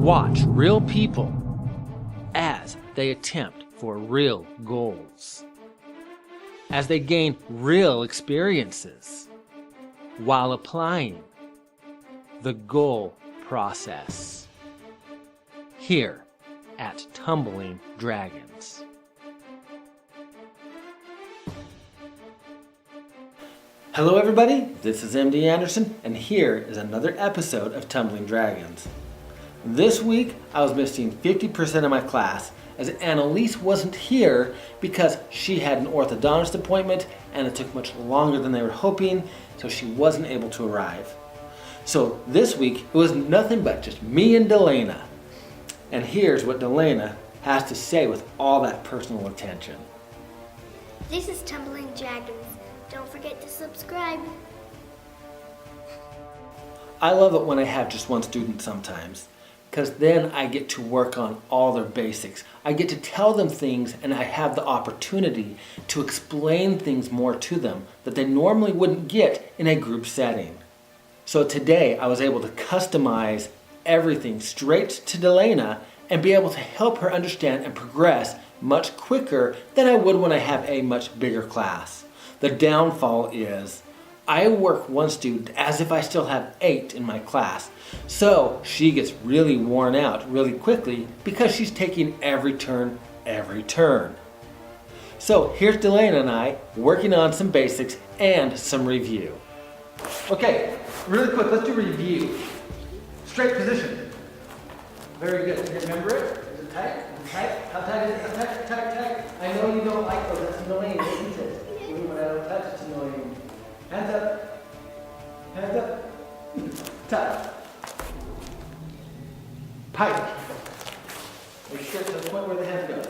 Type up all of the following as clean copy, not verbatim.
Watch real people as they attempt for real goals, as they gain real experiences while applying the goal process here at Tumbling Dragons. Hello everybody, this is MD Anderson, and here is another episode of Tumbling Dragons. This week I was missing 50% of my class as Annelies wasn't here because she had an orthodontist appointment and it took much longer than they were hoping, so she wasn't able to arrive. So this week it was nothing but just me and Delana. And here's what Delana has to say with all that personal attention. This is Tumbling Dragons. Don't forget to subscribe. I love it when I have just one student sometimes, because then I get to work on all their basics. I get to tell them things and I have the opportunity to explain things more to them that they normally wouldn't get in a group setting. So today I was able to customize everything straight to Delana and be able to help her understand and progress much quicker than I would when I have a much bigger class. The downfall is I work one student as if I still have 8 in my class. So she gets really worn out really quickly because she's taking every turn. So here's Delana and I working on some basics and some review. Okay, really quick, let's do review. Straight position. Very good. Remember it? Is it tight? Is it tight? How tight is it? Tight, tight, tight. I know you don't like those. That's annoying, isn't it? Even when I don't touch, it's annoying. Hands up. Hands up. Tight. Pike. Make sure to the point where the hands go.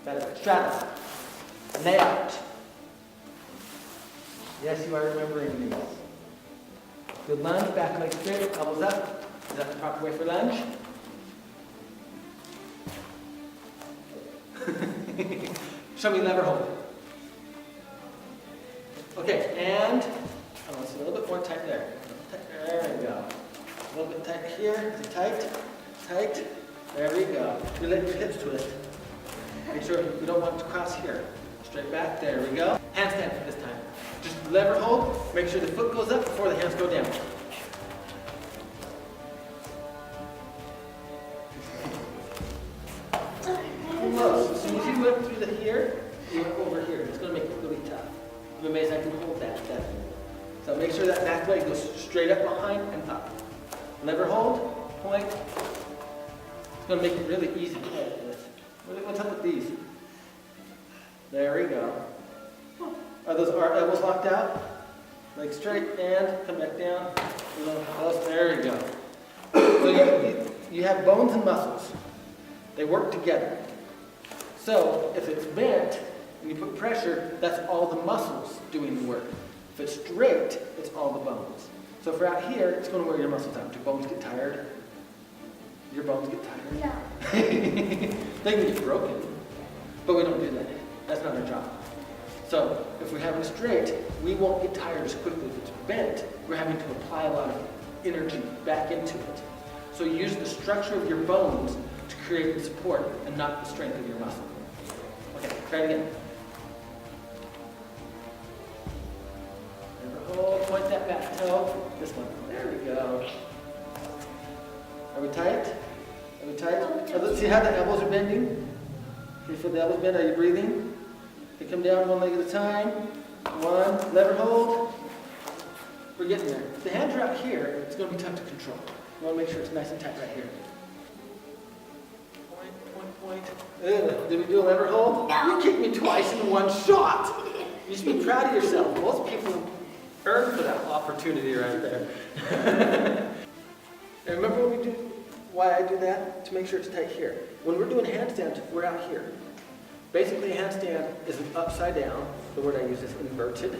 Better. Straddle. Lay out. Yes, you are remembering these. Good lunge, back leg straight, elbows up. Is that the proper way for lunge? Show me lever hold. Okay, and I want to see a little bit more tight there. There we go. A little bit tight here. Is it tight? Tight. There we go. You let your hips twist. Make sure you don't want to cross here. Straight back. There we go. Handstand for this time. Just lever hold. Make sure the foot goes up before the hands go down. Close. As soon as you went through the here, you went over here. It's going to make it really tough. I'm amazed I can hold that. So make sure that back leg goes straight up behind and up. Lever hold, point. It's going to make it really easy to play with this. What's up with these? There we go. Are those elbows locked out? Leg straight and come back down. Close. There we go. So you have bones and muscles. They work together. So if it's bent and you put pressure, that's all the muscles doing the work. If it's straight, it's all the bones. So if we're out here, it's going to wear your muscles out. Do bones get tired? Your bones get tired? No. They can get broken. But we don't do that. That's not our job. So if we're having straight, we won't get tired as quickly. If it's bent, we're having to apply a lot of energy back into it. So you use the structure of your bones to create the support and not the strength of your muscle. Okay, try it again. Remember, hold, point that back toe. This one. There we go. Are we tight? Are we tight? Let's see how the elbows are bending. Can you feel the elbows bend? Are you breathing? Okay, come down one leg at a time. One, lever hold. We're getting there. If the hands are out here, it's going to be tough to control. You want to make sure it's nice and tight right here. Point. Did we do a lever hold? No. You kicked me twice in one shot. You should be proud of yourself. Most people earn for that opportunity right there. And remember when we do, why I do that? To make sure it's tight here. When we're doing handstands, we're out here. Basically, a handstand is an upside down. The word I use is inverted.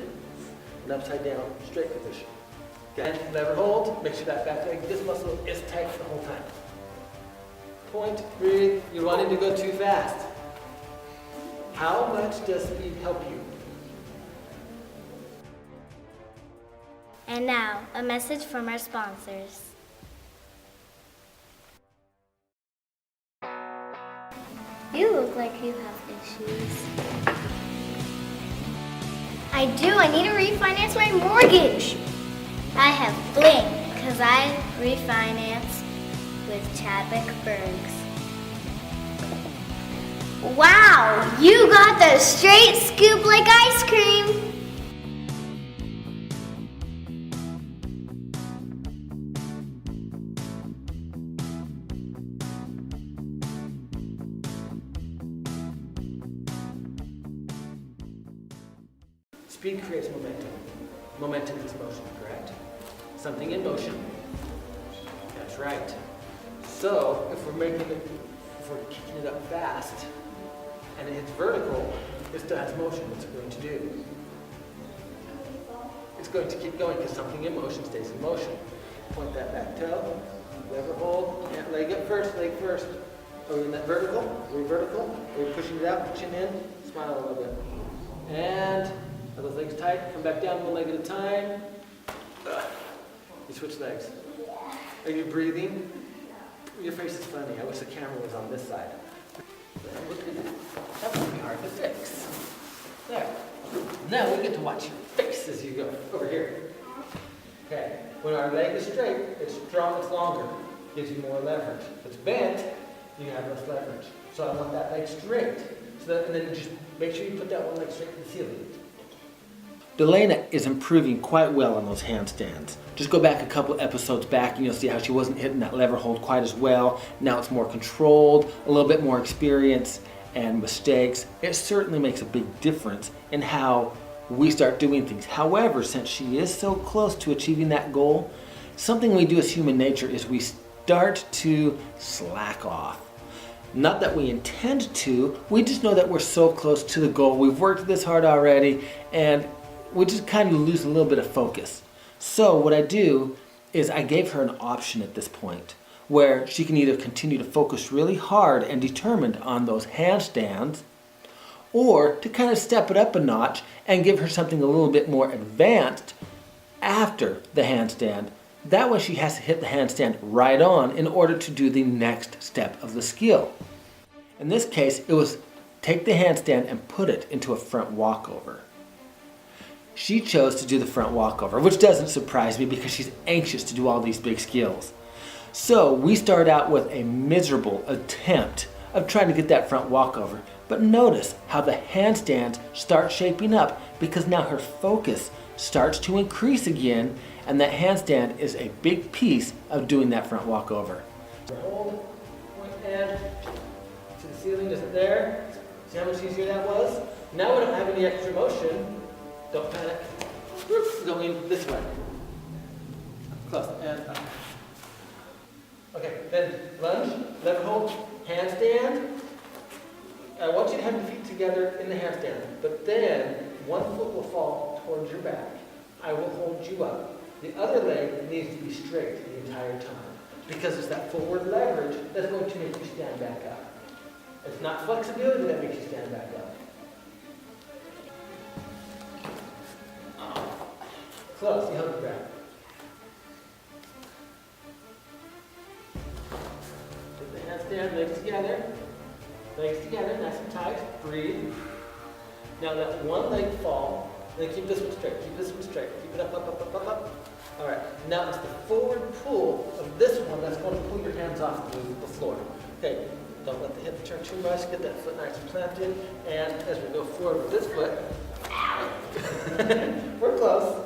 An upside down, straight position. Okay, lever hold. Make sure that back leg, this muscle is tight the whole time. Point, breathe. You're wanting to go too fast. How much does speed help you? And now, a message from our sponsors. You look like you have issues. I do. I need to refinance my mortgage. I have bling because I refinance with Chadwick Bergs. Wow, you got the straight scoop like ice cream. Speed creates momentum. Momentum is motion, correct? Something in motion. That's right. So if we're kicking it up fast and it hits vertical, it still has motion. What's it going to do? It's going to keep going because something in motion stays in motion. Point that back toe, lever hold, and leg up first, leg first. Are we in that vertical? Are we vertical? Are we pushing it out, chin in? Smile a little bit. And are those legs tight? Come back down one leg at a time. You switch legs. Are you breathing? Your face is funny. I wish the camera was on this side. Look at that. That would be hard to fix. There. Now we get to watch your face as you go over here. Okay. When our leg is straight, it's strong, it's longer. Gives you more leverage. If it's bent, you have less leverage. So I want that leg straight. And then just make sure you put that one leg straight to the ceiling. Delana is improving quite well on those handstands. Just go back a couple episodes back and you'll see how she wasn't hitting that lever hold quite as well. Now it's more controlled, a little bit more experience and mistakes. It certainly makes a big difference in how we start doing things. However, since she is so close to achieving that goal, something we do as human nature is we start to slack off. Not that we intend to, we just know that we're so close to the goal. We've worked this hard already and we just kind of lose a little bit of focus. So what I do is I gave her an option at this point where she can either continue to focus really hard and determined on those handstands or to kind of step it up a notch and give her something a little bit more advanced after the handstand. That way she has to hit the handstand right on in order to do the next step of the skill. In this case, it was take the handstand and put it into a front walkover. She chose to do the front walkover, which doesn't surprise me because she's anxious to do all these big skills. So we start out with a miserable attempt of trying to get that front walkover. But notice how the handstands start shaping up because now her focus starts to increase again, and that handstand is a big piece of doing that front walkover. Hold, point and to the ceiling, is it there? See how much easier that was? Now we don't have any extra motion. Don't panic. Going this way. Close and up. Okay, then lunge, lever hold, handstand. I want you to have your feet together in the handstand, but then one foot will fall towards your back. I will hold you up. The other leg needs to be straight the entire time because it's that forward leverage that's going to make you stand back up. It's not flexibility that makes you stand back up. Close, you hold your breath. Take the handstand, legs together. Legs together, nice and tight. Breathe. Now let one leg fall. Then keep this one straight. Keep this one straight. Keep it up, up, up, up, up, up. All right. Now it's the forward pull of this one that's going to pull your hands off the floor. Okay. Don't let the hip turn too much. Get that foot nice and planted. And as we go forward with this foot, we're close.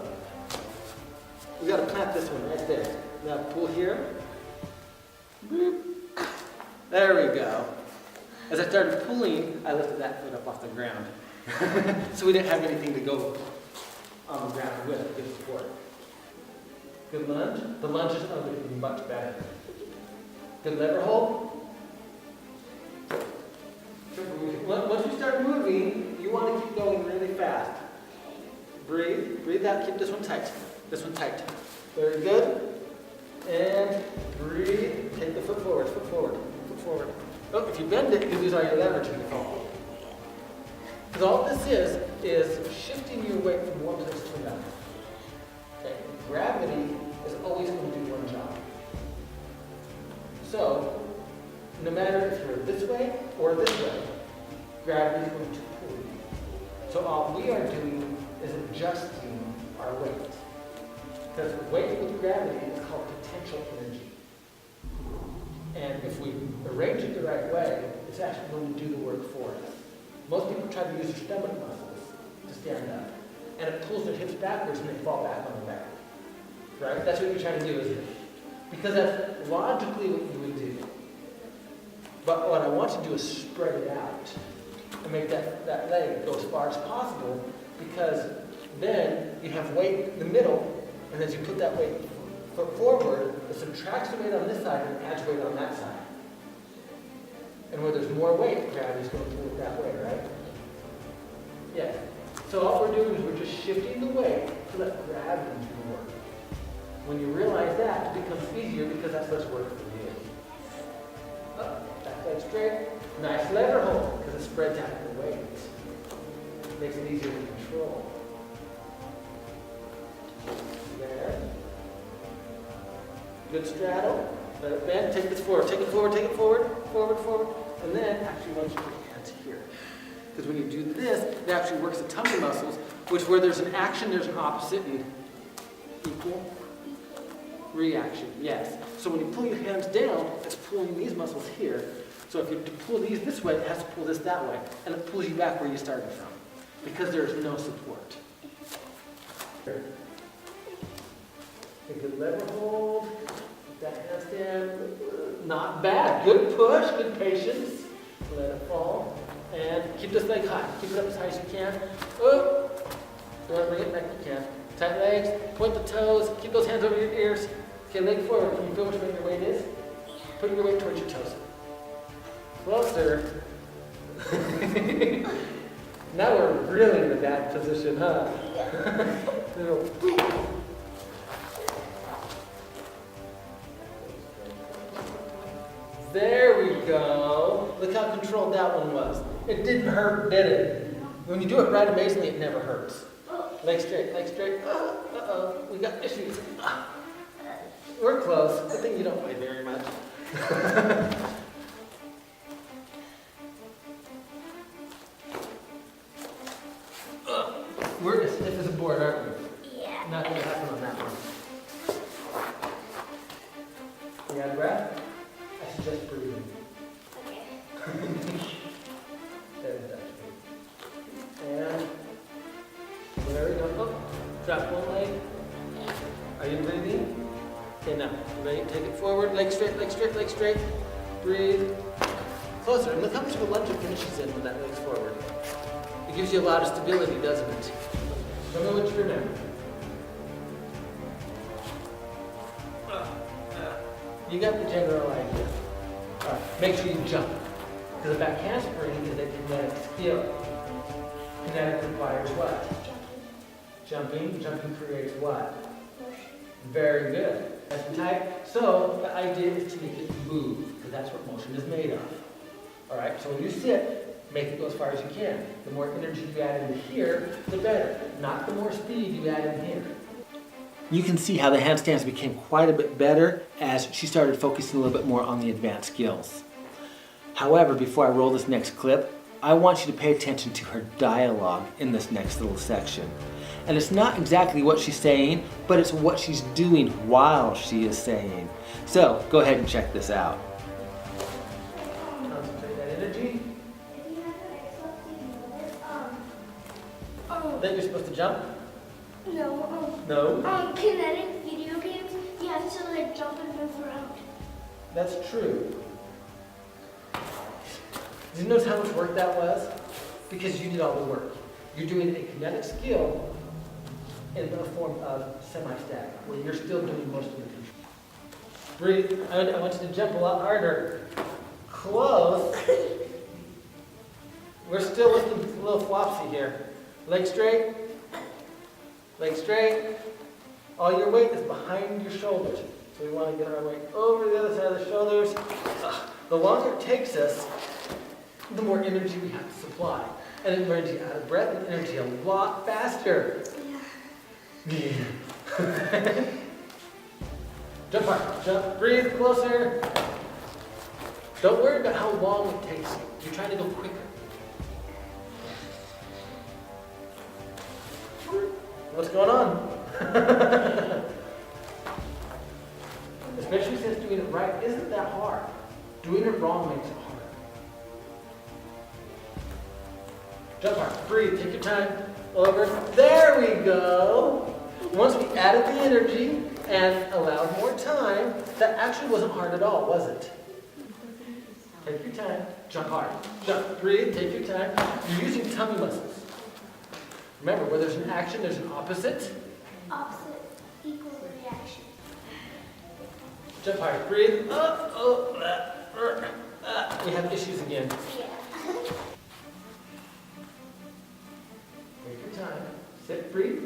We got to plant this one right there. Now pull here. There we go. As I started pulling, I lifted that foot up off the ground. So we didn't have anything to go on the ground with. Good support. Good lunge. The lunge is much better. Good lever hold. Once you start moving, you want to keep going really fast. Breathe. Breathe out. Keep this one tight. This one tight. Very good. And breathe. Take the foot forward. Foot forward. Foot forward. Oh, if you bend it, you lose all your leverage in the fall. Because all this is shifting your weight from one place to another. Okay. Gravity is always going to do one job. So, no matter if you're this way or this way, gravity is going to pull you. So all we are doing is adjusting our weight. Because weight with gravity is called potential energy. And if we arrange it the right way, it's actually going to do the work for us. Most people try to use their stomach muscles to stand up. And it pulls their hips backwards and they fall back on their back. Right? That's what you're trying to do, isn't it? Because that's logically what you would do. But what I want to do is spread it out and make that leg go as far as possible, because then you have weight in the middle, and as you put that weight foot forward, it subtracts the weight on this side and adds weight on that side. And where there's more weight, gravity's going to pull it that way, right? Yeah. So all we're doing is we're just shifting the weight to let gravity do the work. When you realize that, it becomes easier because that's what's working for you. Back leg straight. Nice lever hold, because it spreads out the weight. Makes it easier to control. There. Good straddle. Let it bend. Take this forward. Take it forward. Take it forward. Forward, forward. And then actually once you put your hands here. Because when you do this, it actually works the tummy muscles, which where there's an action, there's an opposite and equal reaction. Yes. So when you pull your hands down, it's pulling these muscles here. So if you pull these this way, it has to pull this that way. And it pulls you back where you started from. Because there's no support. Here. A good lever hold. That handstand. Not bad. Good push. Good patience. Let it fall. And keep this leg high. Keep it up as high as you can. Oh. You want to bring it back? You can. Tight legs. Point the toes. Keep those hands over your ears. Okay, leg forward. Can you feel which way your weight is? Put your weight towards your toes. Closer. Now we're really in a bad position, huh? There we go. Look how controlled that one was. It didn't hurt, did it? When you do it right, amazingly, it never hurts. Leg straight, leg straight. Uh-oh, we got issues. We're close. Good thing you don't weigh very much. We're as stiff as a board, aren't we? Yeah. Nothing will happen on that one. You got a breath? I suggest breathing. Okay. And there we go. Oh, drop one leg. Are you breathing? Okay, now, ready? Take it forward. Leg straight, leg straight, leg straight. Breathe. Closer. And look how much of a lunge it finishes in when that leg's forward. It gives you a lot of stability, doesn't it? Show me what you remember. You got the general idea. All right, make sure you jump. Because the back handspring is a kinetic skill. Kinetic requires what? Jumping. Jumping creates what? Very good. That's tight. So the idea is to make it move, because that's what motion is made of. All right, so when you sit, make it go as far as you can. The more energy you add in here, the better. Not the more speed you add in here. You can see how the handstands became quite a bit better as she started focusing a little bit more on the advanced skills. However, before I roll this next clip, I want you to pay attention to her dialogue in this next little section. And it's not exactly what she's saying, but it's what she's doing while she is saying. So, go ahead and check this out. Concentrate that energy. Then you're supposed to jump? No. No? Kinetic video games, you have to like jump and move around. That's true. Did you notice how much work that was? Because you did all the work. You're doing a kinetic skill in the form of semi-static, where you're still doing most of the control. Breathe. I want you to jump a lot harder. Close. We're still looking a little flopsy here. Leg straight. Leg straight. All your weight is behind your shoulders. So we want to get our weight over the other side of the shoulders. The longer it takes us, the more energy we have to supply. And it burns you out of breath and energy a lot faster. Yeah. Jump hard. Jump. Breathe closer. Don't worry about how long it takes you. You're trying to go quicker. What's going on? Especially since doing it right isn't that hard. Doing it wrong makes it hard. Jump hard. Breathe. Take your time. Over. There we go. Once we added the energy and allowed more time, that actually wasn't hard at all, was it? Take your time. Jump hard. Jump. Breathe. Take your time. You're using tummy muscles. Remember, where there's an action, there's an opposite. Opposite equals reaction. Jump hard. Breathe. We have issues again. Yeah. Take your time. Sit, breathe.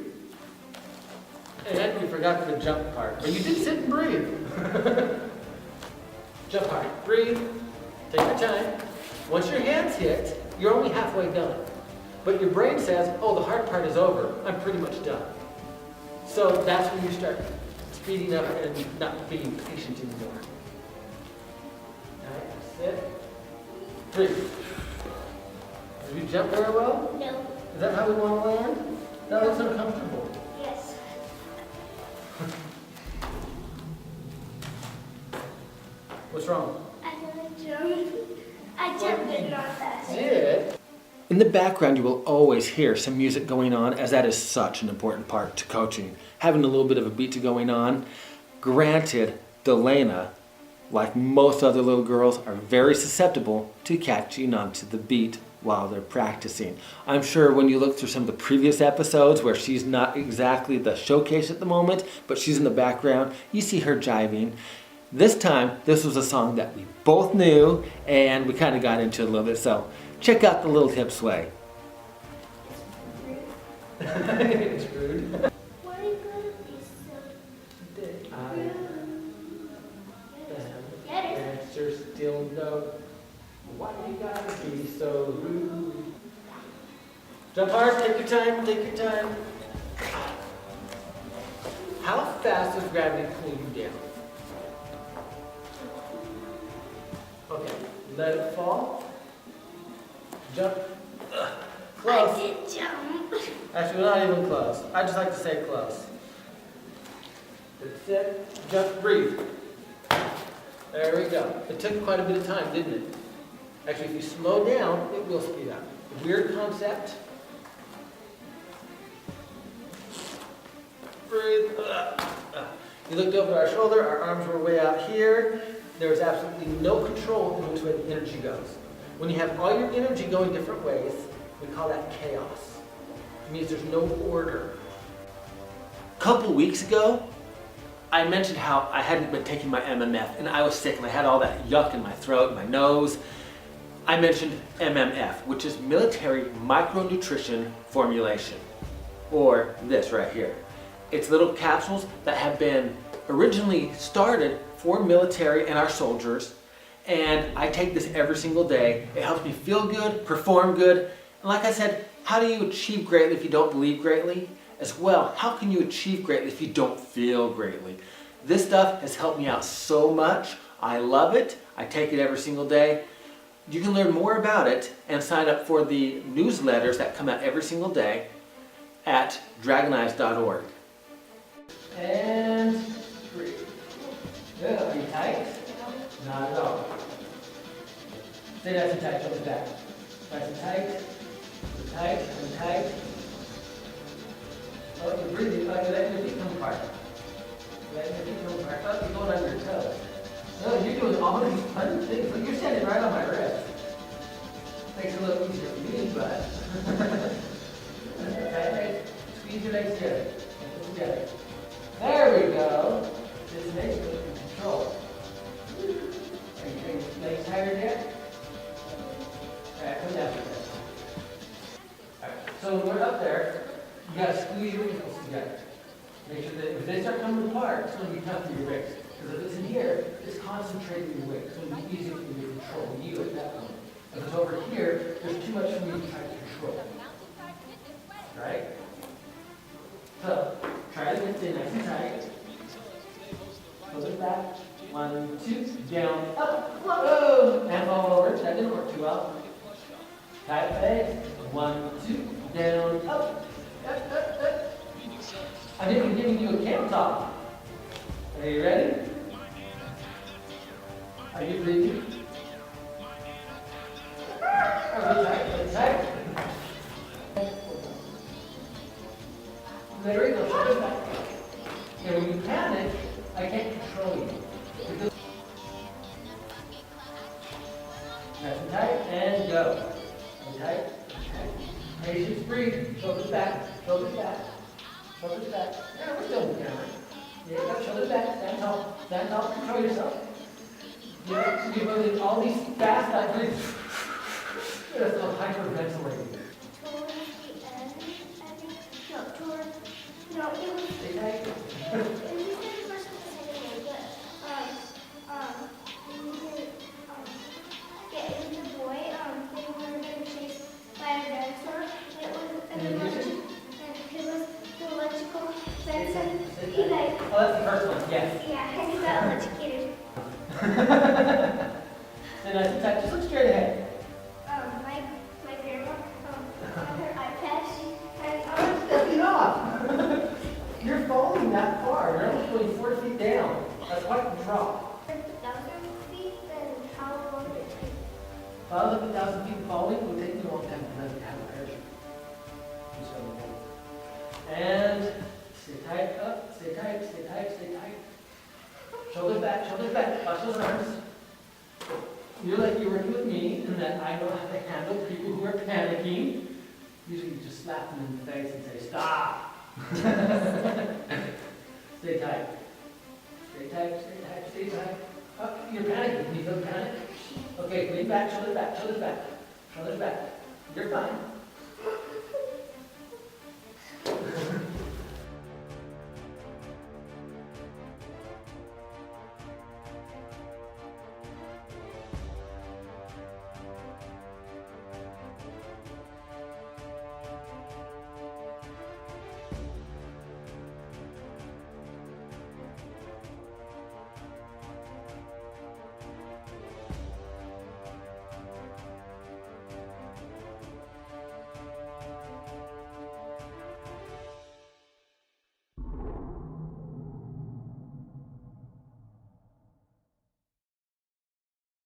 And you forgot the jump part. But you did sit and breathe. Jump hard. Breathe. Take your time. Once your hands hit, you're only halfway done. But your brain says, oh, the hard part is over. I'm pretty much done. So that's when you start speeding up and not being patient anymore. All right, sit. Breathe. Did we jump very well? No. Is that how we want to land? That looks uncomfortable. Yes. What's wrong? I didn't jump. I jumped it not fast. Did. In the background, you will always hear some music going on, as that is such an important part to coaching. Having a little bit of a beat to going on. Granted, Delana, like most other little girls, are very susceptible to catching onto the beat while they're practicing. I'm sure when you look through some of the previous episodes where she's not exactly the showcase at the moment, but she's in the background, you see her jiving. This time, this was a song that we both knew, and we kind of got into it a little bit, so check out the little hip sway. It's rude. Why are you gonna be so Answer still no. Why you gotta be so rude? Jump hard, take your time, take your time. How fast does gravity pull you down? Okay, let it fall. Jump. Close. I did jump. Actually, we're not even close. I just like to say close. That's it. Jump, breathe. There we go. It took quite a bit of time, didn't it? Actually, if you slow down, it will speed up. Weird concept. Breathe. You looked over our shoulder, our arms were way out here. There was absolutely no control in which way the energy goes. When you have all your energy going different ways, we call that chaos. It means there's no order. A couple weeks ago, I mentioned how I hadn't been taking my MMF and I was sick and I had all that yuck in my throat and my nose. I mentioned MMF, which is military micronutrition formulation, or this right here. It's little capsules that have been originally started for military and our soldiers, and I take this every single day. It helps me feel good, perform good, and like I said, how do you achieve greatly if you don't believe greatly? As well, how can you achieve greatly if you don't feel greatly? This stuff has helped me out so much. I love it. I take it every single day. You can learn more about it and sign up for the newsletters that come out every single day at dragoneyes.org. And breathe. Good. Are you tight? Not at all. Stay nice and tight. Shoulder back. Nice and tight. Tight and tight. Oh, you're breathing. Oh, you're letting your feet come apart. Letting your feet come apart. Oh, you're going on your toes. No, you're doing all these fun things. Look, you're standing right on my wrist. Makes it a little easier for me, but. Okay, squeeze your legs together. Put them together. There we go. This makes it in control. Are your legs tired yet? Alright, come down for this. Alright, so when we're up there, you gotta squeeze your ankles together. Make sure that if they start coming apart, it's going to be tough for your wrist. Because if it's in here, it's concentrating your weight. It's going to be easier for you to control you at that point. If it's over here, there's too much for me to try to control. Right? So, try to stay nice and tight. Pull it back. 1, 1, 2, down, up, whoa, and fall over. That didn't work too well. Tight legs. 1, 2, down, up. I think we're giving you a camp talk. Are you ready? Are you breathing? Really tight. There we go, shoulders back. And when you panic, I can't control you. Nice and tight, and go. And tight, tight. Patience, breathe. Shoulders back, shoulders back, shoulders back. Yeah, we're still in the camera. There you go, shoulders back, stand tall, control yourself. You're moving all these fast, like this. That's so hyperventilating. No, it was Stay tight. the first and the second one, but it was the boy. They were being chased by a dinosaur. It was the electrical fence, and he like. Oh, that's the first one. Yes. Yeah, and he got electrocuted. Stay nice and tight. Just look straight ahead. My grandma on her iPad, and Get off! You're falling that far. You're only going 4 feet down. That's quite a drop. 1,000 feet, then how long did it take? Well, if 1,000 feet falling would take you a long time to have a parachute. And stay tight up, stay tight, stay tight, stay tight. Shoulders back, watch those arms. You're like you're working with me in that I know how to handle people who are panicking. Usually you just slap them in the face and say, stop. Stay tight. Stay tight, stay tight, stay tight. Oh, you're panicking. Can you feel the panic? Okay, lean back, shoulders back, shoulders back, shoulders back. You're fine.